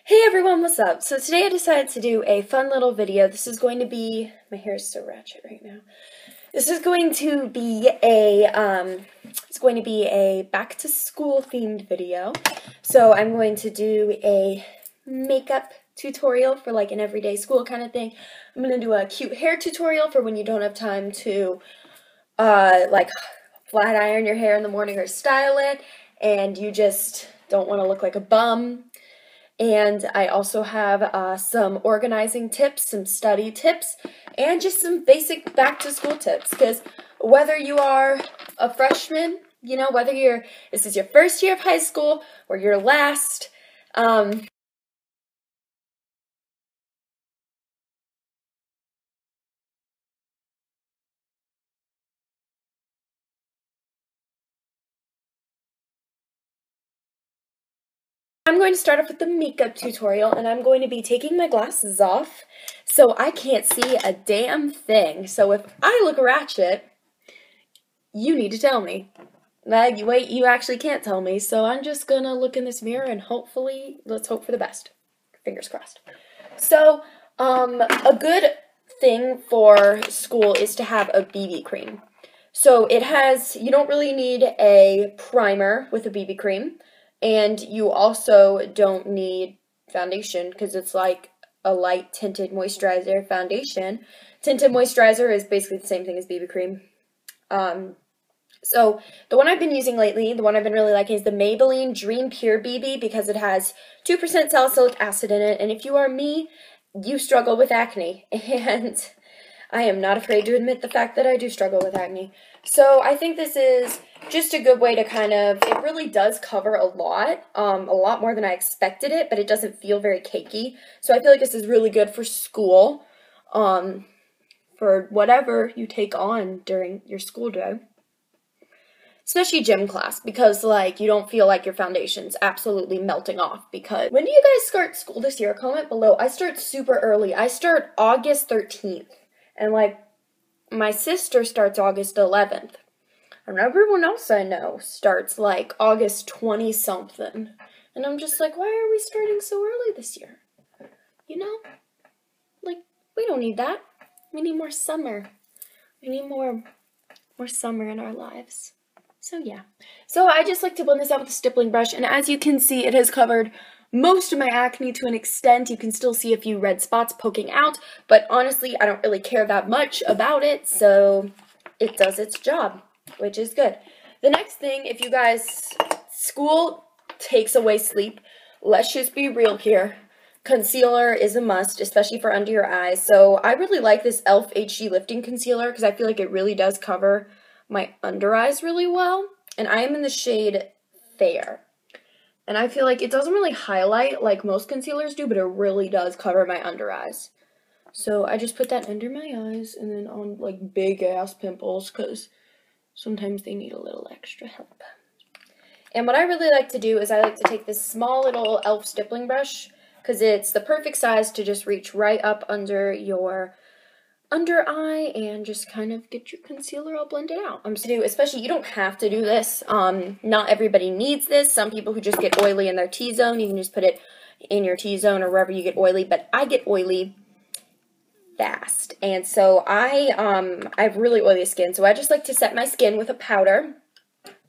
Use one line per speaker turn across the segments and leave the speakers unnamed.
Hey everyone, what's up? So today I decided to do a fun little video. This is going to be, my hair is so ratchet right now. This is going to be a back to school themed video. So I'm going to do a makeup tutorial for like an everyday school kind of thing. I'm going to do a cute hair tutorial for when you don't have time to like flat iron your hair in the morning or style it and you just don't want to look like a bum. And I also have some organizing tips, some study tips, and just some basic back-to-school tips. Because whether you are a freshman, you know, whether this is your first year of high school or your last, I'm going to start off with the makeup tutorial, and I'm going to be taking my glasses off so I can't see a damn thing. So if I look ratchet, you need to tell me. Wait, you actually can't tell me, so I'm just gonna look in this mirror and hopefully, let's hope for the best. Fingers crossed. So, a good thing for school is to have a BB cream. So you don't really need a primer with a BB cream, and you also don't need foundation because it's like a light tinted moisturizer foundation. Tinted moisturizer is basically the same thing as BB cream. So the one I've been using lately, the one I've been really liking is the Maybelline Dream Pure BB because it has 2% salicylic acid in it, and if you are me, you struggle with acne, and I am not afraid to admit the fact that I do struggle with acne. So I think this is just a good way to it really does cover a lot more than I expected it, but it doesn't feel very cakey. So I feel like this is really good for school, for whatever you take on during your school day. Especially gym class, because like you don't feel like your foundation's absolutely melting off. Because when do you guys start school this year? Comment below. I start super early. I start August 13th. And like my sister starts August 11th. And everyone else I know starts like August 20 something. And I'm just like, why are we starting so early this year? You know? Like, we don't need that. We need more summer. We need more summer in our lives. So yeah, so I just like to blend this out with a stippling brush, and as you can see, it has covered most of my acne to an extent. You can still see a few red spots poking out, but honestly, I don't really care that much about it, so it does its job, which is good. The next thing, if you guys, school takes away sleep, let's just be real here. Concealer is a must, especially for under your eyes, so I really like this e.l.f. HD Lifting Concealer because I feel like it really does cover my under eyes really well, and I am in the shade Fair, and I feel like it doesn't really highlight like most concealers do, but it really does cover my under eyes. So I just put that under my eyes and then on like big ass pimples because sometimes they need a little extra help. And what I really like to do is I like to take this small little e.l.f. stippling brush because it's the perfect size to just reach right up under your under eye and just kind of get your concealer all blended out. Especially, you don't have to do this. Not everybody needs this. Some people who just get oily in their T-zone, you can just put it in your T-zone or wherever you get oily, but I get oily fast. And so I have really oily skin, so I just like to set my skin with a powder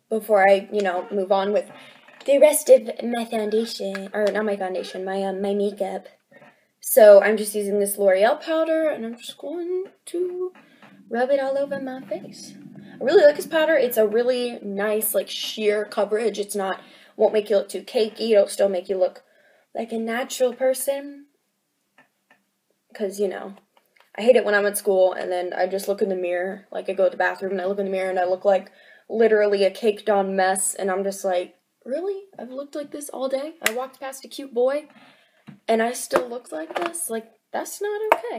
before I, move on with the rest of my foundation, or not my foundation, my makeup. So I'm just using this L'Oreal powder, and I'm just going to rub it all over my face. I really like this powder. It's a really nice, like, sheer coverage. Won't make you look too cakey. It'll still make you look like a natural person. Because, I hate it when I'm at school, and then I just look in the mirror. Like, I go to the bathroom, and I look in the mirror, and I look like literally a caked-on mess. And I'm just like, really? I've looked like this all day? I walked past a cute boy, and I still look like this? Like, that's not okay.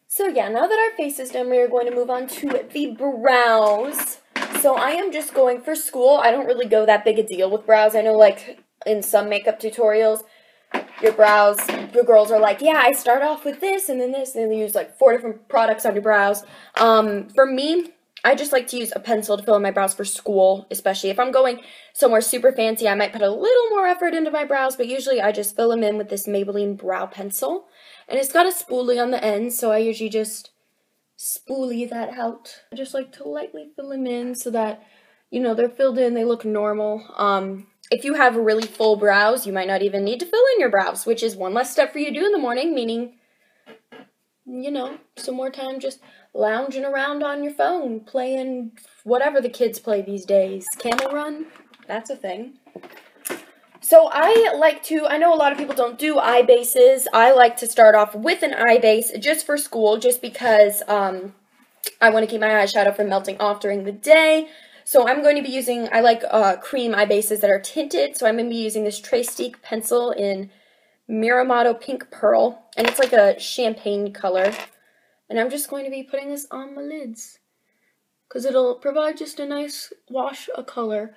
So yeah, now that our face is done, we are going to move on to the brows. So I am just going for school. I don't really go that big a deal with brows. I know, like, in some makeup tutorials, your girls are like, yeah, I start off with this, and then they use, like, 4 different products on your brows. For me, I just like to use a pencil to fill in my brows for school, especially if I'm going somewhere super fancy. I might put a little more effort into my brows, but usually I just fill them in with this Maybelline brow pencil. And it's got a spoolie on the end, so I usually just spoolie that out. I just like to lightly fill them in so that, you know, they're filled in, they look normal. If you have really full brows, you might not even need to fill in your brows, which is one less step for you to do in the morning, meaning, you know, some more time just lounging around on your phone, playing whatever the kids play these days. Camel Run, that's a thing. So I know a lot of people don't do eye bases. I like to start off with an eye base just for school, just because I want to keep my eyeshadow from melting off during the day. So I'm going to be using, I like cream eye bases that are tinted, so I'm going to be using this Trace pencil in Miramado Pink Pearl, and it's like a champagne color. And I'm just going to be putting this on my lids, because it'll provide just a nice wash of color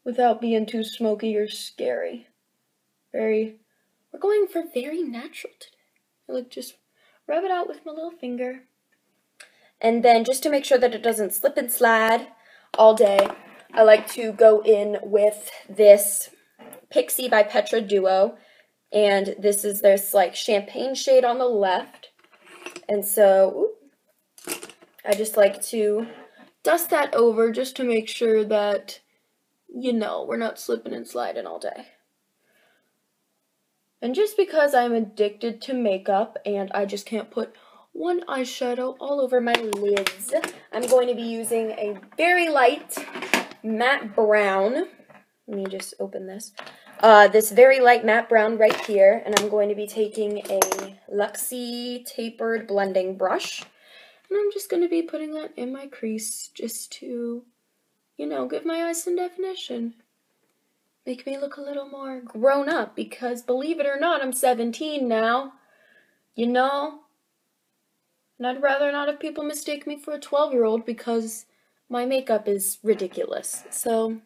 without being too smoky or scary. We're going for very natural today. I like just rub it out with my little finger. And then just to make sure that it doesn't slip and slide all day, I like to go in with this Pixie by Petra Duo. And this is this like champagne shade on the left. And so I just like to dust that over just to make sure that, you know, we're not slipping and sliding all day. And just because I'm addicted to makeup and I just can't put one eyeshadow all over my lids, I'm going to be using a very light matte brown. Let me just open this. This very light matte brown right here, and I'm going to be taking a Luxie tapered blending brush, and I'm just going to be putting that in my crease just to, you know, give my eyes some definition. Make me look a little more grown up, because believe it or not, I'm 17 now, you know, and I'd rather not have people mistake me for a 12-year-old because my makeup is ridiculous. So,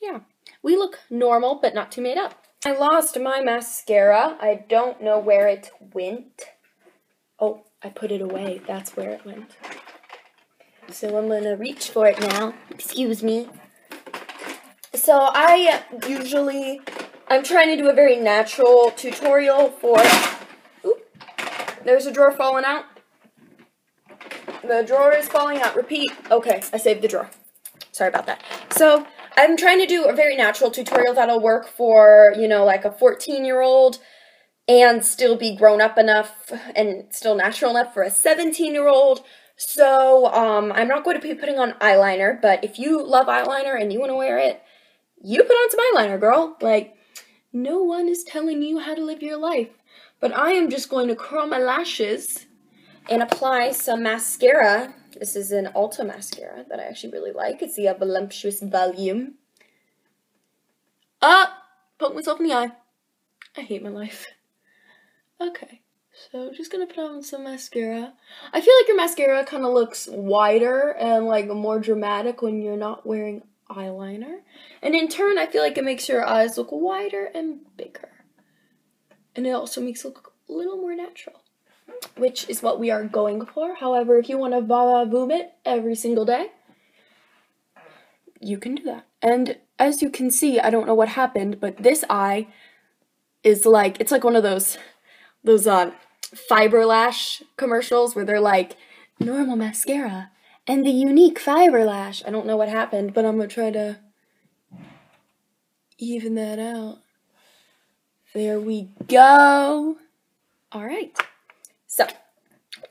yeah. We look normal, but not too made up. I lost my mascara. I don't know where it went. Oh, I put it away. That's where it went. So I'm going to reach for it now. Excuse me. So I'm trying to do a very natural tutorial for, oop, there's a drawer falling out. The drawer is falling out. Repeat. Okay, I saved the drawer. Sorry about that. So I'm trying to do a very natural tutorial that'll work for, you know, like a 14-year-old and still be grown up enough and still natural enough for a 17-year-old. So I'm not going to be putting on eyeliner, but if you love eyeliner and you want to wear it, you put on some eyeliner, girl. Like, no one is telling you how to live your life. But I am just going to curl my lashes and apply some mascara. This is an Ulta mascara that I actually really like. It's the Voluptuous Volume. Poke myself in the eye. I hate my life. Okay, so just gonna put on some mascara. I feel like your mascara kind of looks wider and like more dramatic when you're not wearing eyeliner. And in turn, I feel like it makes your eyes look wider and bigger. And it also makes it look a little more natural, which is what we are going for. However, if you want to va-va-voom it every single day, you can do that. And as you can see, I don't know what happened, but this eye is like, it's like one of those fiber lash commercials where they're like, normal mascara and the unique fiber lash. I don't know what happened, but I'm going to try to even that out. There we go. All right. So,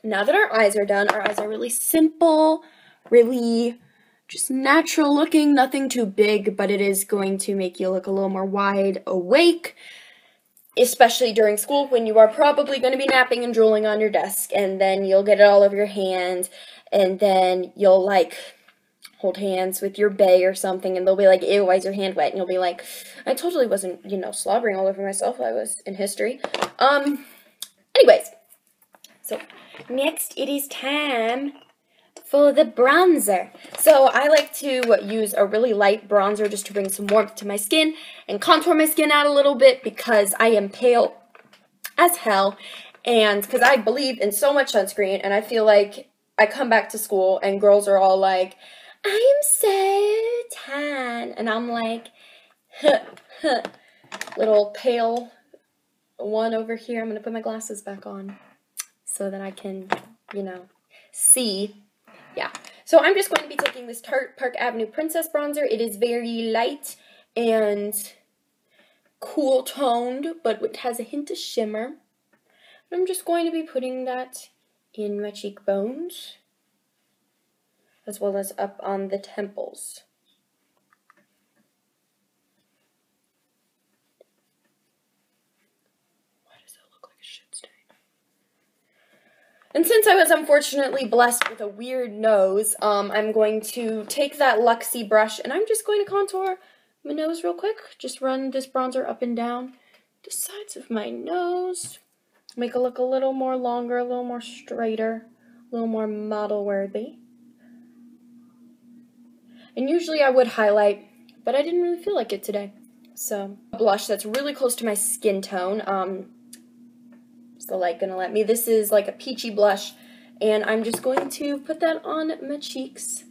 now that our eyes are done, our eyes are really simple, really just natural looking, nothing too big, but it is going to make you look a little more wide awake, especially during school when you are probably going to be napping and drooling on your desk, and then you'll get it all over your hand, and then you'll like hold hands with your bae or something, and they'll be like, ew, why is your hand wet? And you'll be like, I totally wasn't, you know, slobbering all over myself. I was in history. Anyways. So, next it is time for the bronzer. So, I like to use a really light bronzer just to bring some warmth to my skin and contour my skin out a little bit because I am pale as hell and because I believe in so much sunscreen, and I feel like I come back to school and girls are all like, I am so tan. And I'm like, little pale one over here. I'm going to put my glasses back on so that I can, you know, see. Yeah. So I'm just going to be taking this Tarte Park Avenue Princess Bronzer. It is very light and cool toned, but it has a hint of shimmer. I'm just going to be putting that in my cheekbones, as well as up on the temples. Why does that look like a shit stain? And since I was unfortunately blessed with a weird nose, I'm going to take that Luxie brush and I'm just going to contour my nose real quick. Just run this bronzer up and down the sides of my nose. Make it look a little more longer, a little more straighter, a little more model-worthy. And usually I would highlight, but I didn't really feel like it today. So, a blush that's really close to my skin tone. Is the light gonna let me? This is like a peachy blush, and I'm just going to put that on my cheeks.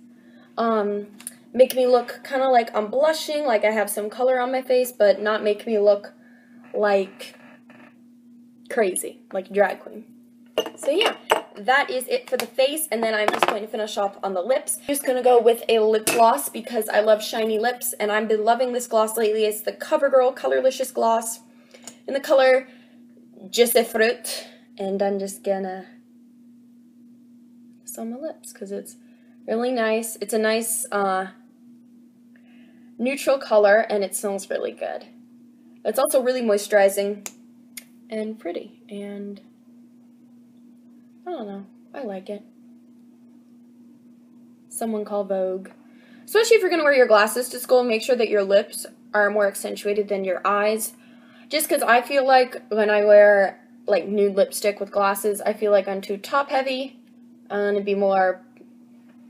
Make me look kind of like I'm blushing, like I have some color on my face, but not make me look like crazy, like a drag queen. So yeah, that is it for the face, and then I'm just going to finish off on the lips. I'm just going to go with a lip gloss because I love shiny lips, and I've been loving this gloss lately. It's the CoverGirl Colorlicious Gloss in the color Je sais fruit, and I'm just gonna on my lips because it's really nice. It's a nice neutral color, and it smells really good. It's also really moisturizing and pretty, and I don't know, I like it. Someone call Vogue. Especially if you're going to wear your glasses to school, make sure that your lips are more accentuated than your eyes. Just because I feel like when I wear like nude lipstick with glasses, I feel like I'm too top heavy and it'd be more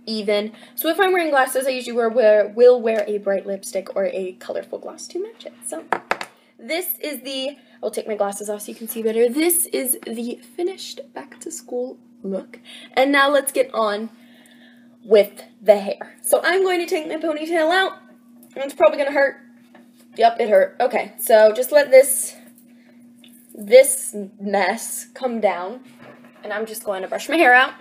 even. So if I'm wearing glasses, I usually will wear a bright lipstick or a colorful gloss to match it. So this is the, I'll take my glasses off so you can see better. This is the finished back to school look. And now let's get on with the hair. So I'm going to take my ponytail out. It's probably going to hurt. Yep, it hurt. Okay, so just let this mess come down. And I'm just going to brush my hair out.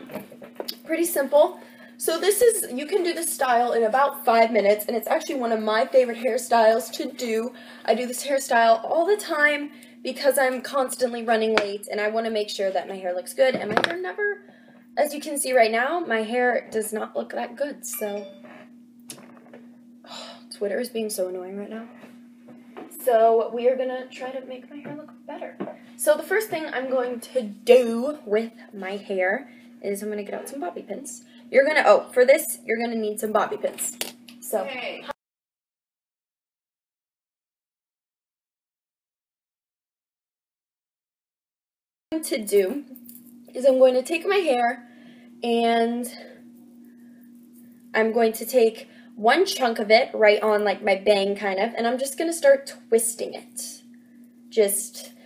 Pretty simple. So this is, you can do this style in about 5 minutes, and it's actually one of my favorite hairstyles to do. I do this hairstyle all the time because I'm constantly running late, and I want to make sure that my hair looks good, and my hair never, as you can see right now, my hair does not look that good, so Twitter is being so annoying right now. So we are going to try to make my hair look better. So the first thing I'm going to do with my hair is I'm going to get out some bobby pins. You're going to, for this, you're going to need some bobby pins. So, hey. What I'm going to do is I'm going to take my hair and I'm going to take one chunk of it right on like my bang kind of, and I'm just going to start twisting it.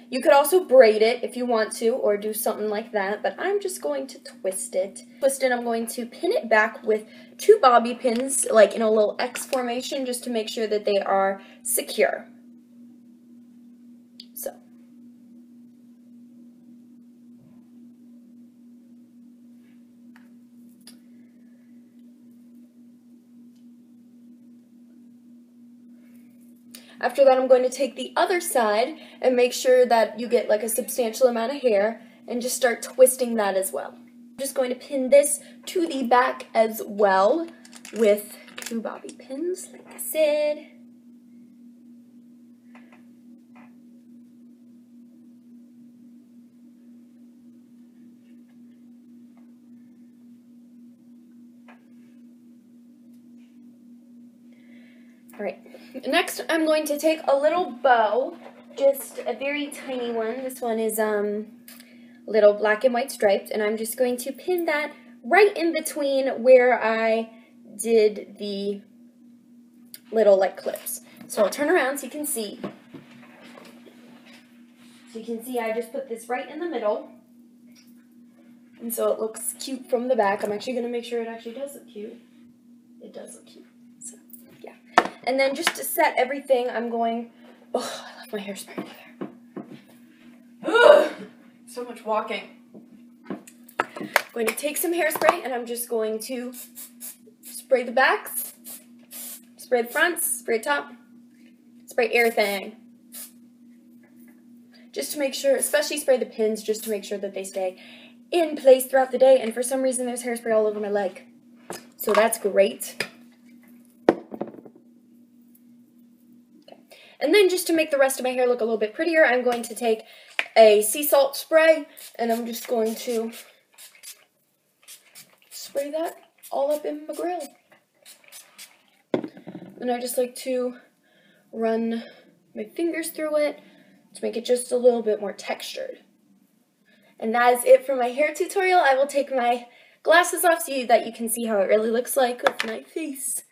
You could also braid it if you want to, or do something like that, but I'm just going to twist it. I'm going to pin it back with 2 bobby pins, like in a little X formation, just to make sure that they are secure. So. After that, I'm going to take the other side and make sure that you get like a substantial amount of hair and just start twisting that as well. I'm just going to pin this to the back as well with 2 bobby pins, like I said. Alright, next I'm going to take a little bow, just a very tiny one. This one is little black and white striped, and I'm just going to pin that right in between where I did the little like clips. So I'll turn around so you can see. So you can see I just put this right in the middle, and so it looks cute from the back. I'm actually going to make sure it actually does look cute. it does look cute. So, yeah. And then just to set everything, I'm going, oh, I left my hairspray over there. Ugh, so much walking. I'm going to take some hairspray and I'm just going to spray the backs, spray the fronts, spray the top, spray everything. Just to make sure, especially spray the pins, just to make sure that they stay in place throughout the day. And for some reason, there's hairspray all over my leg. So that's great. Okay. And then just to make the rest of my hair look a little bit prettier, I'm going to take a sea salt spray, and I'm just going to spray that all up in my grill. And I just like to run my fingers through it to make it just a little bit more textured. And that is it for my hair tutorial. I will take my glasses off so that you can see how it really looks like with my face,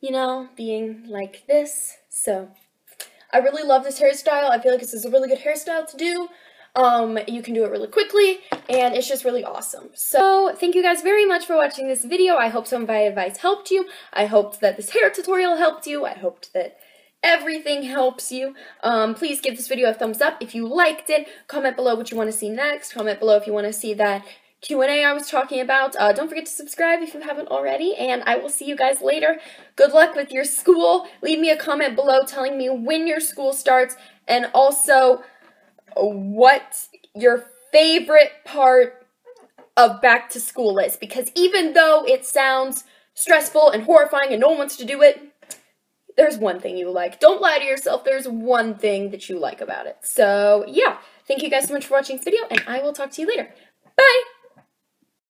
you know, being like this. So I really love this hairstyle. I feel like this is a really good hairstyle to do. You can do it really quickly, and it's just really awesome. So thank you guys very much for watching this video. I hope some of my advice helped you. I hoped that this hair tutorial helped you. I hoped that everything helps you. Please give this video a thumbs up if you liked it. Comment below what you want to see next. Comment below if you want to see that Q&A I was talking about. Don't forget to subscribe if you haven't already, and I will see you guys later. Good luck with your school. Leave me a comment below telling me when your school starts, and also what your favorite part of back to school is, because even though it sounds stressful and horrifying and no one wants to do it, there's one thing you like. Don't lie to yourself. There's one thing that you like about it. So, yeah. Thank you guys so much for watching this video, and I will talk to you later. Bye!